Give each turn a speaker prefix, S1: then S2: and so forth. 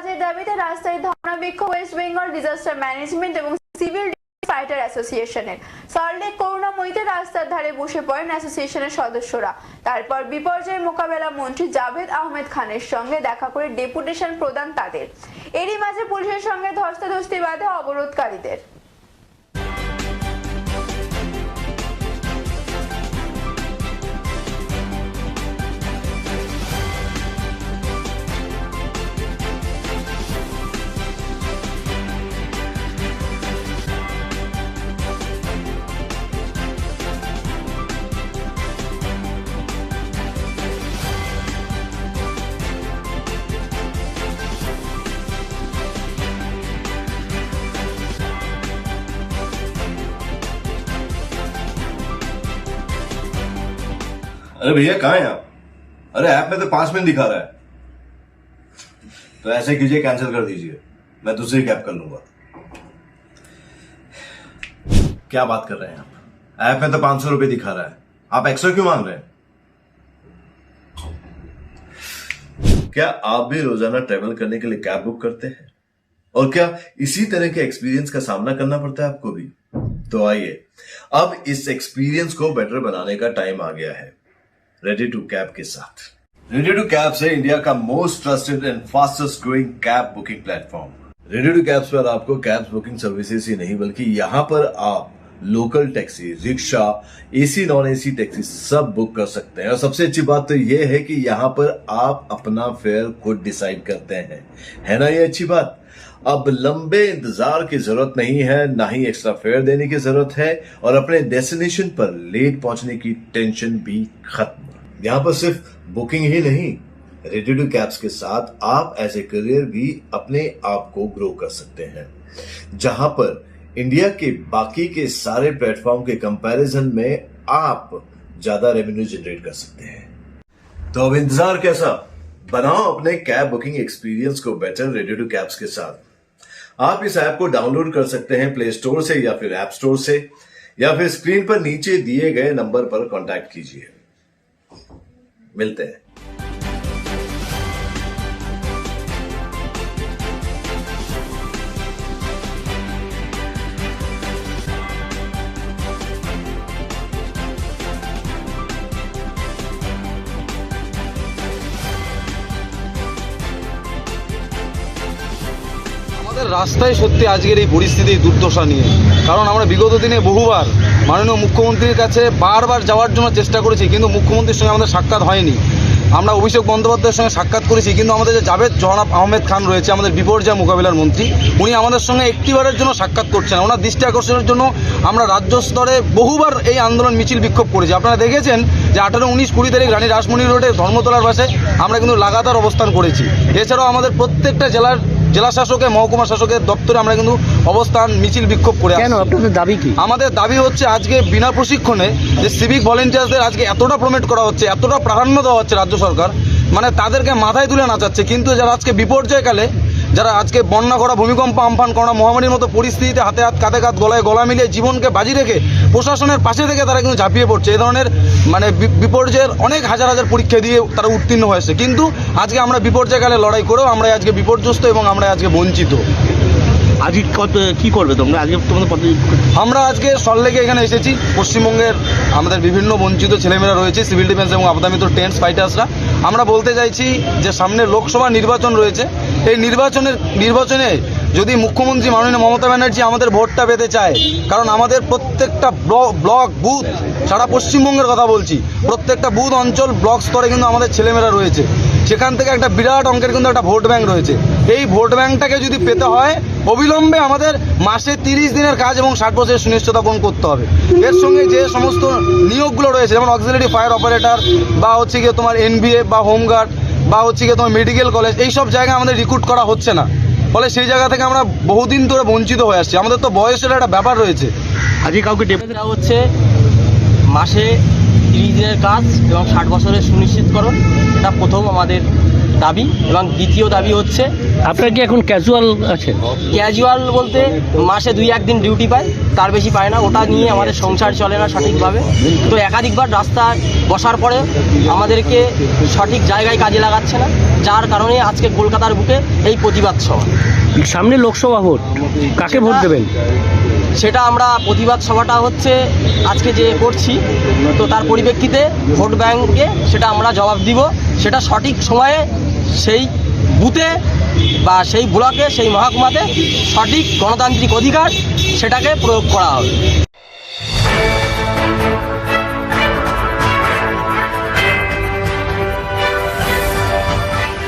S1: কাজের দাবিতে রাস্তায় ধর্ণা বিক্ষোভ ওয়েস্ট বেঙ্গল ডিজাস্টার ম্যানেজমেন্ট এবং সিভিল ফাইটার অ্যাসোসিয়েশনের। সল্টলেক করুণাময়ীতে রাস্তার ধারে বসে পড়েন অ্যাসোসিয়েশনের সদস্যরা। তারপর বিপর্যয় মোকাবেলা মন্ত্রী জাভেদ আহমেদ খানের সঙ্গে দেখা করে ডেপুটেশন প্রদান তাদের। এরই মাঝে পুলিশের সঙ্গে ধস্তাধস্তি বাধে অবরোধকারীদের।
S2: अरे भैया कहाँ हैं आप? अरे ऐप में तो 5 मिनट दिखा रहा है। तो ऐसे कीजिए, कैंसिल कर दीजिए, मैं दूसरी कैब कर लूंगा। क्या बात कर रहे हैं आप? ऐप में तो 500 रुपए दिखा रहा है, आप एक्स्ट्रा क्यों मांग रहे हैं? क्या आप भी रोजाना ट्रेवल करने के लिए कैब बुक करते हैं? और क्या इसी तरह के एक्सपीरियंस का सामना करना पड़ता है आपको भी? तो आइए, अब इस एक्सपीरियंस को बेटर बनाने का टाइम आ गया है रेडी टू कैब के साथ। रेडी टू कैब से इंडिया का most trusted and fastest growing cab booking platform. Ready to cabs पर आपको कैब बुकिंग सर्विसेज ही नहीं बल्कि यहाँ पर आप local taxi, rickshaw, AC non AC taxi सब बुक कर सकते हैं। और सबसे अच्छी बात तो ये है कि यहाँ पर आप अपना फेयर खुद डिसाइड करते हैं। है ना ये अच्छी बात? अब लंबे इंतजार की जरूरत नहीं है, ना ही एक्स्ट्रा फेयर देने की जरूरत है, और अपने डेस्टिनेशन पर लेट पहुंचने की टेंशन भी खत्म। यहाँ पर सिर्फ बुकिंग ही नहीं, रेडी टू कैब्स के साथ आप एज ए करियर भी अपने आप को ग्रो कर सकते हैं, जहां पर इंडिया के बाकी के सारे प्लेटफॉर्म के कंपैरिजन में आप ज्यादा रेवेन्यू जनरेट कर सकते हैं। तो अब इंतजार कैसा? बनाओ अपने कैब बुकिंग एक्सपीरियंस को बेटर रेडी टू कैब्स के साथ। आप इस ऐप को डाउनलोड कर सकते हैं प्ले स्टोर से या फिर ऐप स्टोर से, या फिर स्क्रीन पर नीचे दिए गए नंबर पर कांटेक्ट कीजिए। मिलते हैं।
S3: রাস্তায় সত্যি আজকের এই পরিস্থিতি দুর্দশা নিয়ে, কারণ আমরা বিগত দিনে বহুবার মাননীয় মুখ্যমন্ত্রীর কাছে বারবার যাওয়ার জন্য চেষ্টা করেছি, কিন্তু মুখ্যমন্ত্রীর সঙ্গে আমাদের সাক্ষাৎ হয়নি। আমরা অভিষেক বন্দ্যোপাধ্যায়ের সঙ্গে সাক্ষাৎ করেছি, কিন্তু আমাদের যে জাভেদ আহমেদ খান রয়েছে, আমাদের বিপর্যয় মোকাবিলার মন্ত্রী, উনি আমাদের সঙ্গে একটিবারের জন্য সাক্ষাৎ করছেন। ওনার দৃষ্টি আকর্ষণের জন্য আমরা রাজ্য স্তরে বহুবার এই আন্দোলন মিছিল বিক্ষোভ করেছি। আপনারা দেখেছেন যে 18, 19, 20 তারিখ রানী রাসমণি রোডে ধর্মতলার পাশে আমরা কিন্তু লাগাতার অবস্থান করেছি। এছাড়াও আমাদের প্রত্যেকটা জেলা শাসকের, মহকুমা শাসকের দপ্তরে আমরা কিন্তু অবস্থান মিছিল বিক্ষোভ করে।
S4: কেন আপনাদের দাবি কি?
S3: আমাদের দাবি হচ্ছে আজকে বিনা প্রশিক্ষণে যে সিভিক ভলেন্টিয়ার্সদের আজকে এতটা প্রমোট করা হচ্ছে, এতটা প্রাধান্য দেওয়া হচ্ছে রাজ্য সরকার, মানে তাদেরকে মাথায় তুলে নাচাচ্ছে। কিন্তু যারা আজকে বিপর্যয়কালে, যারা আজকে বন্যা করা, ভূমিকম্প, আমফান করা, মহামারীর মতো পরিস্থিতিতে হাতে হাত কাঁধে কাঁধ গলায় গলা মিলিয়ে জীবনকে বাজি রেখে প্রশাসনের পাশে থেকে তারা কিন্তু ঝাঁপিয়ে পড়ছে। এই ধরনের মানে বিপর্যয়ের অনেক হাজার হাজার পরীক্ষা দিয়ে তারা উত্তীর্ণ হয়েছে, কিন্তু আজকে আমরা বিপর্যয়কালে লড়াই করেও আমরা আজকে বিপর্যস্ত এবং আমরা আজকে বঞ্চিত।
S4: আজকে কি করবে তোমরা? আজকে তোমাদের
S3: আমরা আজকে সল্টলেকে এখানে এসেছি। পশ্চিমবঙ্গের আমাদের বিভিন্ন বঞ্চিত ছেলেমেয়েরা রয়েছে, সিভিল ডিফেন্স এবং আপদামিত টেন্স ফাইটার্সরা। আমরা বলতে চাইছি যে সামনে লোকসভা নির্বাচন রয়েছে, এই নির্বাচনে যদি মুখ্যমন্ত্রী মাননীয় মমতা ব্যানার্জি আমাদের ভোটটা পেতে চায়, কারণ আমাদের প্রত্যেকটা ব্লক বুথ, সারা পশ্চিমবঙ্গের কথা বলছি, প্রত্যেকটা বুথ অঞ্চল ব্লক স্তরে কিন্তু আমাদের ছেলেমেয়েরা রয়েছে। সেখান থেকে একটা বিরাট অঙ্কের কিন্তু একটা ভোট ব্যাংক রয়েছে। এই ভোট ব্যাংকটাকে যদি পেতে হয়, অবিলম্বে আমাদের মাসে 30 দিনের কাজ এবং 60 বছরের সুনিশ্চিতকরণ করতে হবে। এর সঙ্গে যে সমস্ত নিয়োগগুলো রয়েছে, যেমন অক্সিলারি ফায়ার অপারেটর বা হচ্ছে গিয়ে তোমার এনবিএ বা হোমগার্ড বা হচ্ছে গিয়ে তোমার মেডিকেল কলেজ, এই সব জায়গায় আমাদের রিক্রুট করা হচ্ছে না। ফলে সেই জায়গা থেকে আমরা বহুদিন ধরে বঞ্চিত হয়ে আসছি। আমাদের তো বয়সের একটা ব্যাপার রয়েছে।
S4: আজকে কাউকে
S5: দেওয়া হচ্ছে মাসে 30 দিনের কাজ এবং 60 বছরের সুনিশ্চিতকরণ। এটা প্রথম আমাদের দাবি। এবং দ্বিতীয় দাবি হচ্ছে
S4: আপনার কি এখন ক্যাজুয়াল আছে?
S5: ক্যাজুয়াল বলতে মাসে 2-1 দিন ডিউটি পায়, তার বেশি পায় না। ওটা নিয়ে আমাদের সংসার চলে না সঠিকভাবে। তো একাধিকবার রাস্তায় বসার পরে আমাদেরকে সঠিক জায়গায় কাজে লাগাচ্ছে না, যার কারণে আজকে কলকাতার বুকে এই প্রতিবাদ সভা।
S4: সামনে লোকসভা ভোট, কাকে ভোট দেবেন?
S5: সেটা আমরা প্রতিবাদ সভাটা হচ্ছে আজকে যে করছি, তো তার পরিপ্রেক্ষিতে ভোট ব্যাংকে সেটা আমরা জবাব দিব। সেটা সঠিক সময়ে সেই বুথে বা সেই ব্লকে, সেই মহকুমাতে সঠিক গণতান্ত্রিক অধিকার সেটাকে প্রয়োগ করা হবে।